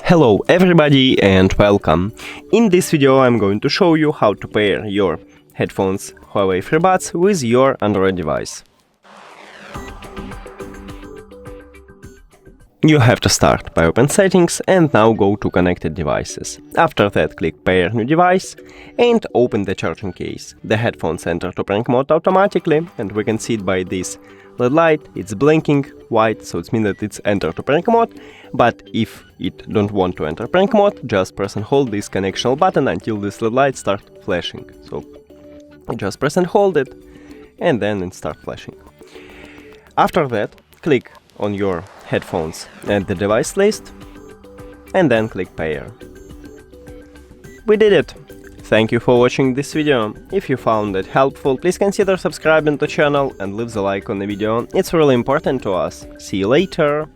Hello everybody and welcome. In this video I'm going to show you how to pair your headphones Huawei FreeBuds with your Android device. You have to start by open settings and now go to connected devices. After that click pair new device and open the charging case. The headphones enter to prank mode automatically and we can see it by this LED light. It's blinking white, so it means that it's entered to prank mode. But if it don't want to enter prank mode, just press and hold this connection button until this LED light start flashing. So just press and hold it and then it start flashing. After that click on your headphones and the device list and then click pair. We did it! Thank you for watching this video. If you found it helpful, please consider subscribing to the channel and leave the like on the video. It's really important to us. See you later!